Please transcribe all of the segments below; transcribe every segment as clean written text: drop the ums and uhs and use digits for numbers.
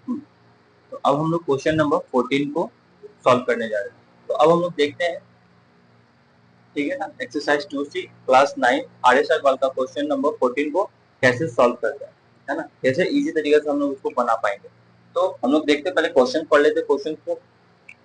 तो अब हम लोग क्वेश्चन नंबर 14 को सॉल्व करने जा रहे हैं। तो अब हम लोग देखते हैं, ठीक है ना, एक्सरसाइज 2C क्लास 9 RSR वाल का क्वेश्चन नंबर 14 को कैसे सॉल्व करते हैं, है ना, कैसे इजी तरीके से हम लोग उसको बना पाएंगे। तो हम लोग देखते हैं, पहले क्वेश्चन पढ़ लेते हैं, क्वेश्चन को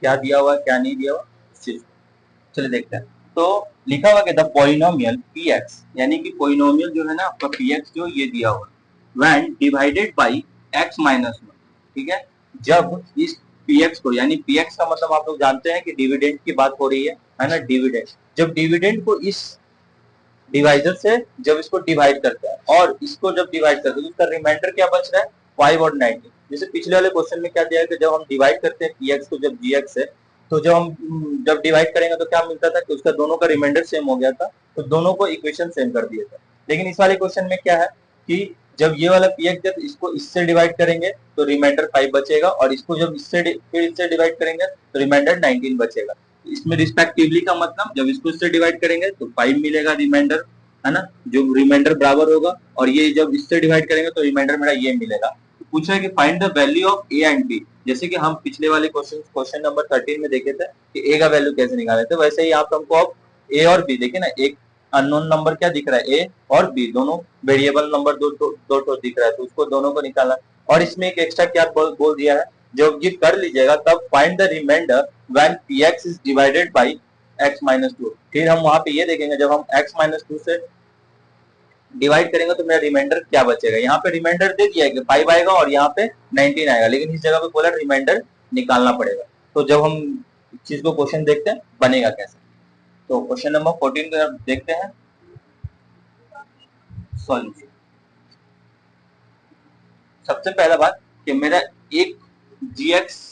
क्या दिया हुआ है क्या नहीं दिया हुआ इस चीज को। चलिए देखते हैं। तो लिखा हुआ क्या था, पोलिनोमियल px, यानी कि पोलिनोमियल जो है ना आपका px जो ये दिया हुआ when divided by x minus one, ठीक है। जब इस px को, यानी px का मतलब आप लोग जानते हैं कि डिविडेंड की बात हो रही है ना, डिविडेंड। जब डिविडेंड को इस डिवाइजर से जब इसको डिवाइड करता है और इसको जब डिवाइड करते हैं तो उसका रिमाइंडर क्या बच रहा है, 5 और 19। जैसे पिछले वाले क्वेश्चन में क्या दिया है कि जब हम डिवाइड करते हैं px को जब gx से, तो जब डिवाइड करेंगे तो क्या मिलता था कि उसका दोनों का रिमाइंडर सेम हो गया था, तो दोनों को इक्वेशन सेम कर दिए थे। लेकिन इस वाले क्वेश्चन में क्या है कि जब ये वाला px जब इसको इससे डिवाइड करेंगे तो रिमाइंडर 5 बचेगा, और इसको जब इससे फिर इससे डिवाइड करेंगे तो रिमाइंडर 19 बचेगा। इसमें रिस्पेक्टिवली का मतलब जब इसको इससे डिवाइड करेंगे तो 5 मिलेगा रिमाइंडर, है ना, जो रिमाइंडर बराबर होगा, और ये जब इससे डिवाइड करेंगे तो रिमाइंडर मेरा ये मिलेगा। तो पूछा है कि find the value of a and b. जैसे कि हम पिछले वाले क्वेश्चन नंबर 13 में देखे थे कि ए का वैल्यू कैसे निकाले थे, वैसे ही आप हमको अब ए और बी देखे ना, एक अननोन नंबर क्या दिख रहा है, ए और बी दोनों वेरिएबल नंबर दो दिख रहा है, तो उसको दोनों को निकालना। और इसमें एक एक्स्ट्रा क्या बोल दिया है, जब ये कर लीजिएगा तब find the remainder when px is divided by x minus two. फिर हम वहां पे ये देखेंगे जब हम x माइनस टू से डिवाइड करेंगे तो मेरा रिमाइंडर क्या बचेगा। यहाँ पे रिमाइंडर दे दिया है कि 5 आएगा और यहाँ पे 19 आएगा, लेकिन इस जगह पे बोला रिमाइंडर निकालना पड़ेगा। तो जब हम इस चीज को क्वेश्चन देखते हैं बनेगा कैसे, तो क्वेश्चन नंबर 14 को देखते हैं सॉल्यूशन। सबसे पहला बात कि मेरा एक gx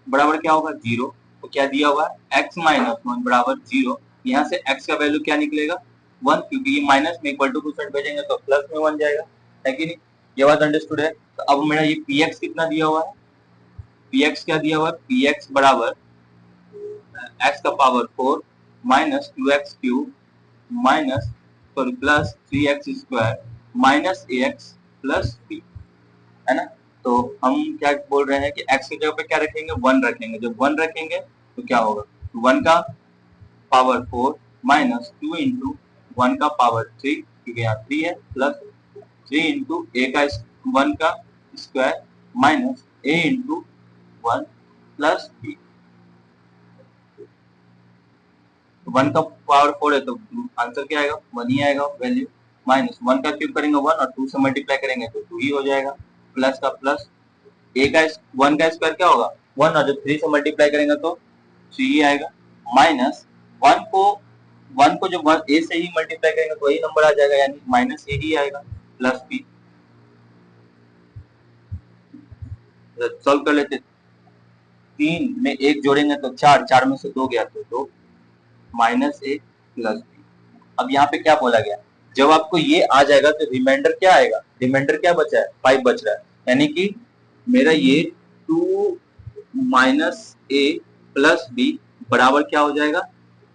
बराबर क्या होगा, जीरो। तो क्या दिया हुआ है, x माइनस वन बराबर जीरो। यहाँ से x का वैल्यू क्या निकलेगा, वन, क्योंकि ये माइनस में इक्वल टू कुछ भेजेंगे तो प्लस में वन जाएगा, है कि नहीं। ये बात अंडरस्टूड है। तो अब मेरा ये px कितना दिया हुआ है, px क्या दिया हुआ है, px बराबर x का power 4 minus 2x cube minus sorry plus 3x square minus ax plus b, है ना। तो हम क्या बोल रहे हैं कि x की जगह पे क्या रखेंगे, वन रखेंगे। जब वन रखेंगे तो क्या होगा, वन का power 4 minus two into one का पावर 3, क्योंकि यहाँ 3 है, प्लस 3 इंटू ए का वन का square minus a into one plus b. One का पावर 4 है तो आंसर क्या आएगा, वन ही आएगा वैल्यू। माइनस वन का क्यूब करेंगे वन, और टू से मल्टीप्लाई करेंगे तो टू ही हो जाएगा, प्लस का प्लस ए का वन का स्क्वायर क्या होगा वन, और जब थ्री से मल्टीप्लाई करेंगे तो थ्री ही आएगा, माइनस वन को जब ए से ही मल्टीप्लाई करेंगे तो वही नंबर आ जाएगा, यानी माइनस ए ही आएगा, प्लस बी। सॉल्व कर लेते, तीन में एक जोड़ेंगे तो चार, चार में से दो गया तो दो, माइनस ए प्लस बी। अब यहाँ पे क्या बोला गया, जब आपको ये आ जाएगा तो रिमाइंडर क्या आएगा, रिमाइंडर क्या बचा है, 5 बच रहा है, यानी कि मेरा ये 2 माइनस ए प्लस बी बराबर क्या हो जाएगा,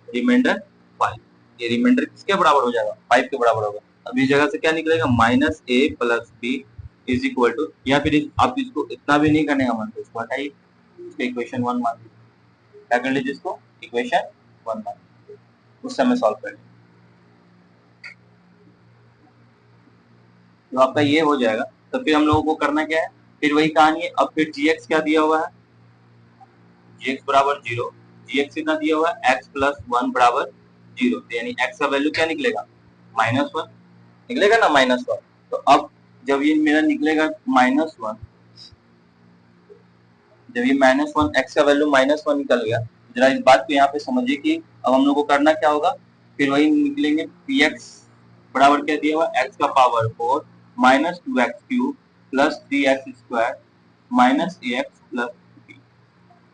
रिमाइंडर 5। ये रिमाइंडर किसके बराबर हो जाएगा, 5 के बराबर होगा। अब इस जगह से क्या निकलेगा, minus a plus b is equal to, या फिर आप इसको इतना भी नहीं करने का मन तो इसको हटाइए, इसको इक्वेशन 1 मान लीजिए। क्या कर लीजिए, इसको इक्वेशन 1 मान लीजिए, उस समय सॉल्व कर लीजिए तो आपका ये हो जाएगा। तो फिर हम लोगों को करना क्या है, फिर वही कहानी है। अब फिर gx क्या दिया हुआ है, gx बराबर जीरो, gx कितना दिया हुआ है, x प्लस वन बराबर जीरो, यानी x का वैल्यू क्या निकलेगा, माइनस वन निकलेगा ना, माइनस वन। तो अब जब ये मेरा निकलेगा माइनस वन, जब ये माइनस वन एक्स का वैल्यू माइनस वन निकल गया, जरा इस बात को यहाँ पे समझिए कि अब हम लोग को करना क्या होगा, फिर वही निकलेंगे px बराबर क्या दिया हुआ, x का power 4 minus 2x cube plus 3x square minus ax plus b।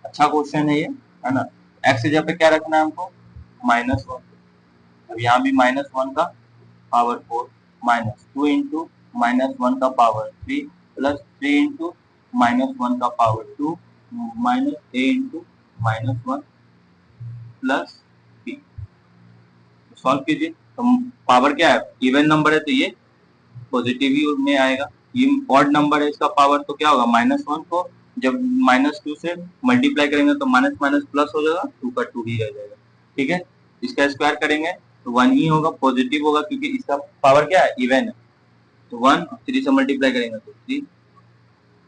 अच्छा क्वेश्चन है ये, है ना। x की जगह पे क्या रखना है हमको, माइनस वन। अब यहाँ भी माइनस वन का power 4 minus two into minus one का power 3 plus 3 into minus one का power 2 minus a into minus one plus b. Solve कीजिए, तो पावर क्या है, इवन नंबर है तो ये पॉजिटिव ही में आएगा, ये ऑड नंबर है, इसका पावर तो क्या होगा -1 को जब -2 से मल्टीप्लाई करेंगे तो माइनस माइनस प्लस हो जाएगा, 2 का 2 ही रह जाएगा। ठीक है, इसका स्क्वायर करेंगे तो 1 ही होगा, पॉजिटिव होगा क्योंकि इसका पावर क्या है, इवन है। तो 1 3 से मल्टीप्लाई करेंगे तो 3।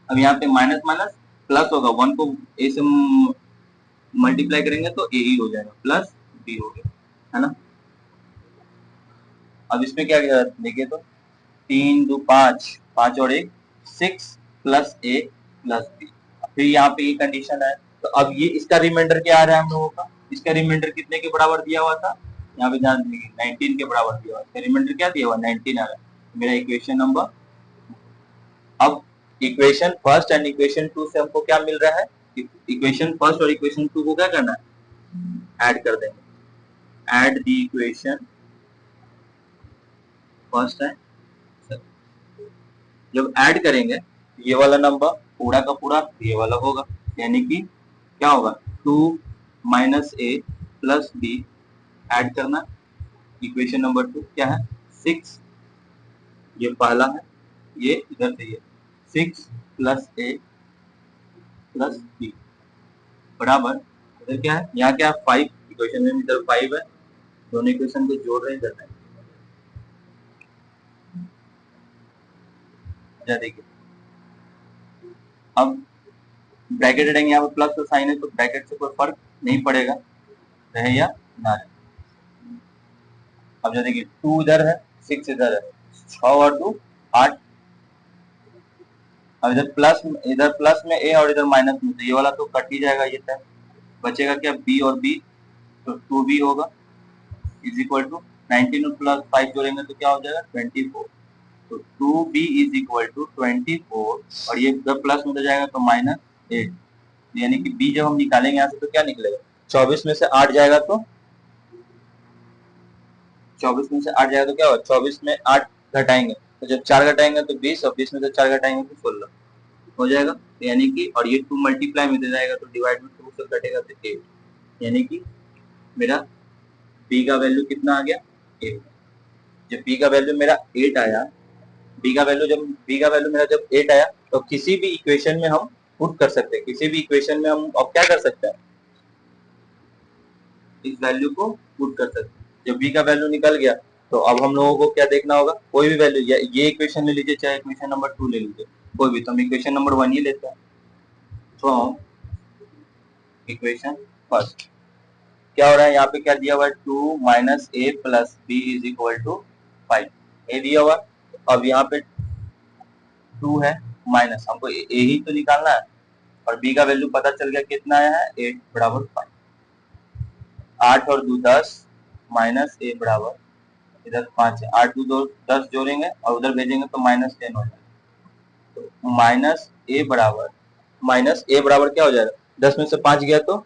अब यहाँ पे माइनस माइनस प्लस होगा, 1 को ए से मल्टीप्लाई करेंगे तो ए ही हो जाएगा, प्लस बी हो गया, है ना। अब इसमें क्या देखिए तो 3 2 5, 5 और 1 6 प्लस ए प्लस बी। फिर यहाँ पे ये कंडीशन है, तो अब ये इसका रिमाइंडर क्या आ रहा है हम लोगों का, इसका रिमाइंडर कितने के बराबर दिया हुआ था, यहाँ पे ध्यान दीजिए 19 के बराबर दिया हुआ है, रिमाइंडर क्या दिया हुआ 19 आ रहा है, मेरा इक्वेशन नंबर। अब इक्वेशन फर्स्ट एंड इक्वेशन 2 से हमको क्या मिल रहा है, इक्वेशन फर्स्ट और इक्वेशन 2 को क्या करना है, ऐड कर देंगे, ऐड द इक्वेशन फर्स्ट है। जब ऐड करेंगे ये वाला नंबर पूरा का पूरा ये वाला होगा, यानी कि क्या होगा 2 minus a plus B, add करना, इक्वेशन नंबर 2 क्या है 6, ये पहला है, ये इधर से ये 6 प्लस ए प्लस बी बराबर, इधर क्या है, यहाँ क्या है 5, इक्वेशन में इधर 5 है, दोनों इक्वेशन को जोड़ रहे हैं इधर में। देखिए अब ब्रैकेट रहेंगे, यहाँ पे प्लस का साइन है तो ब्रैकेट से कोई फर्क नहीं पड़ेगा, रहे या ना रहे। अब जो देखिए 2 इधर है 6 इधर है, 6 और 2 8। अब इधर प्लस में ए और इधर माइनस में, तो ये वाला तो कट ही जाएगा, ये तय बचेगा क्या बी और बी, तो 2b होगा इज इक्वल टू 19 और प्लस 5 जोड़ेंगे तो क्या हो जाएगा 24, तो 2b इज इक्वल टू 24 और ये जब प्लस में जाएगा तो -8, यानी कि b जब हम निकालेंगे यहाँ से तो क्या निकलेगा 24 में से 8 जाएगा तो 24 में से 8 जाएगा तो क्या होगा 24 में 8 घटाएंगे तो जब 4 घटाएंगे तो 20 और 20 में से 4 घटाएंगे तो 16 हो जाएगा, यानी कि और ये 2 मल्टीप्लाई में दे जाएगा तो डिवाइड में 2 से कटेगा तो 8, यानी कि मेरा b का वैल्यू कितना आ गया 8। जब b का वैल्यू मेरा 8 आया, b का वैल्यू मेरा जब 8 आया तो किसी भी इक्वेशन में हम पुट कर सकते हैं, किसी भी इक्वेशन में हम अब क्या कर सकते हैं, इस वैल्यू को पुट कर सकते हैं। जब b का वैल्यू निकल गया तो अब हम लोगों को क्या देखना होगा, कोई भी वैल्यू, ये इक्वेशन ले लीजिए चाहे इक्वेशन नंबर 2 ले लीजिए, कोई भी, तो हम इक्वेशन नंबर 1 ही लेते हैं। फ्रॉम इक्वेशन फर्स्ट क्या हो रहा है, यहाँ पे क्या दिया हुआ है 2 minus a plus b is equal to 5, a दिया हुआ। अब यहाँ पे 2 है माइनस, हमको ए ही तो निकालना है और b का वैल्यू पता चल गया कितना आया है 8 बराबर 5, 8 और 2 10 माइनस ए बराबर इधर 5 है, 8 2 10 जोड़ेंगे और उधर भेजेंगे तो -10 हो जाएगा, तो माइनस ए बराबर क्या हो जाएगा 10 में से 5 गया तो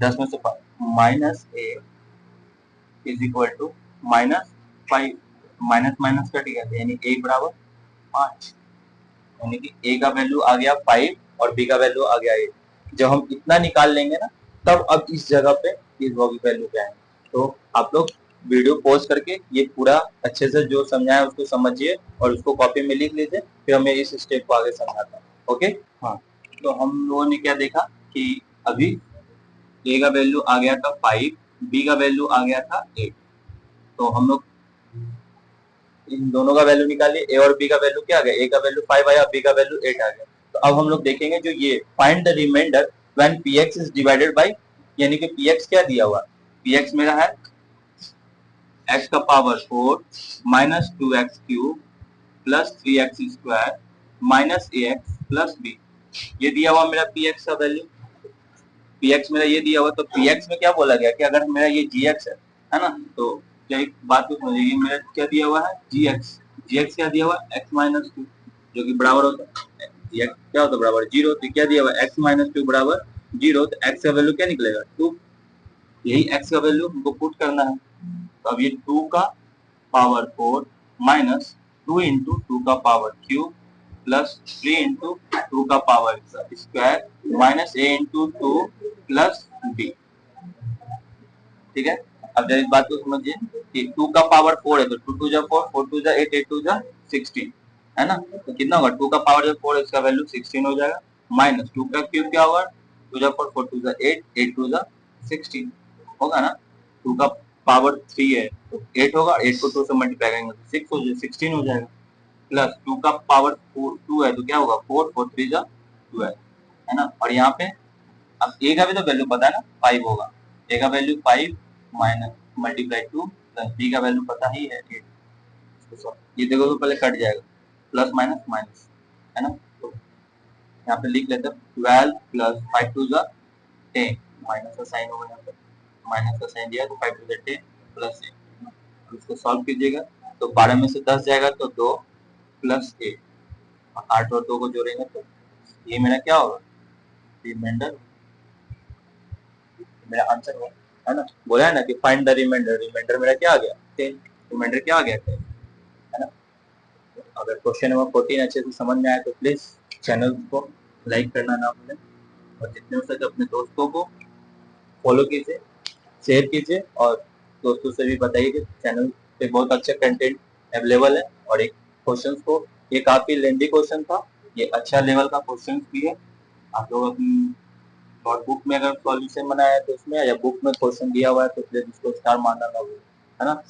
10 में से 5 minus a is equal to -5, minus minus cut गया यानी ए बराबर 5, यानी कि ए का वैल्यू आ गया 5 और बी का वैल्यू आ गया 8। जब हम इतना निकाल लेंगे ना तब अब इस जगह पे इस वैल्यू पे आएंगे, तो आप लोग वीडियो पॉज करके ये पूरा अच्छे से जो समझाया उसको समझिए और उसको कॉपी में लिख लीजिए, फिर मैं इस स्टेप को आगे समझाता हूँ। ओके, हाँ, तो हम लोगों ने क्या देखा कि अभी ए का वैल्यू आ गया था 5, बी का वैल्यू आ गया था 8, तो हम लोग इन दोनों का वैल्यू निकालिए, ए और बी का वैल्यू क्या आ गया, ए का वैल्यू 5 आया, बी का वैल्यू 8 आ गया। तो अब हम लोग देखेंगे जो ये find the remainder when px is divided by, यानी कि px क्या दिया हुआ, px मेरा है x का power 4 minus 2x cube plus 3x square minus ax plus b, ये दिया हुआ मेरा px का वैल्यू, px मेरा ये दिया हुआ, तो px में क्या बोला गया कि अगर मेरा ये gx है ना, तो क्या एक बात को समझिए, मेरा क्या दिया हुआ है gx क्या दिया हुआ x माइनस 2 जो कि बराबर होता है gx क्या होता है बराबर 0, तो क्या दिया हुआ x माइनस 2 बराबर 0, तो x का वैल्यू क्या निकलेगा 2, यही x का वैल्यू हमको पुट करना है। तो अब ये 2 का पावर 4 माइनस 2 इंटू 2 का पावर क्यूब प्लस 3 इंटू 2 का power square minus a into 2 plus b, ठीक है। अब जब इस बात को समझिए कि 2 का पावर 4 है तो 2 टू जा 4, 4 टू जा 8, 8 टू जा 16, है ना। तो कितना होगा, 2 का पावर जब 4 है इसका वैल्यू 16 हो जाएगा, माइनस 2 का क्यूब क्या होगा, 2 जा 4, 4 टू जा 8, 8 टू जा 16 होगा ना। 2 का पावर 3 है तो 8 होगा, 8 को 2 से मल्टीप्लाई करेंगे तो 6 हो जाएगा, 16 हो जाएगा, प्लस 2 का पावर 2 है तो क्या होगा, 4, 4 3 जा 12, है ना। और यहाँ पे अब ए का भी तो वैल्यू पता है ना, 5 होगा, ए का value 5 minus multiply 2 plus b का वैल्यू पता ही है 8, ये देखो तो पहले कट जाएगा, प्लस माइनस माइनस, है ना। तो यहाँ पे लिख लेते हैं 12 प्लस 5 टू जा 10, माइनस का साइन होगा, यहाँ पे माइनस का साइन दिया तो 5 टू जा 10 प्लस 8, इसको सॉल्व कीजिएगा तो 12 में से 10 जाएगा तो 2 प्लस 8, 8 और 2 को जोड़ेंगे तो ये मेरा क्या होगा, रिमाइंडर, मेरा आंसर है ना। बोला है ना कि फाइंड द रिमाइंडर, रिमाइंडर मेरा क्या आ गया 10, रिमाइंडर क्या आ गया 10, है ना। अगर क्वेश्चन नंबर 14 अच्छे से समझ में आए तो प्लीज चैनल को लाइक करना ना भूलें और जितने हो सके अपने दोस्तों को फॉलो कीजिए, शेयर कीजिए और दोस्तों से भी बताइए कि चैनल पे बहुत अच्छा कंटेंट अवेलेबल है। और एक क्वेश्चन को, ये काफी लेंदी क्वेश्चन था, ये अच्छा लेवल का क्वेश्चन भी है, आप लोग अपनी नोटबुक में अगर सॉल्यूशन बनाया है तो उसमें, या बुक में क्वेश्चन दिया हुआ है तो प्लीज उसको स्टार मारना ना भूलें, है ना।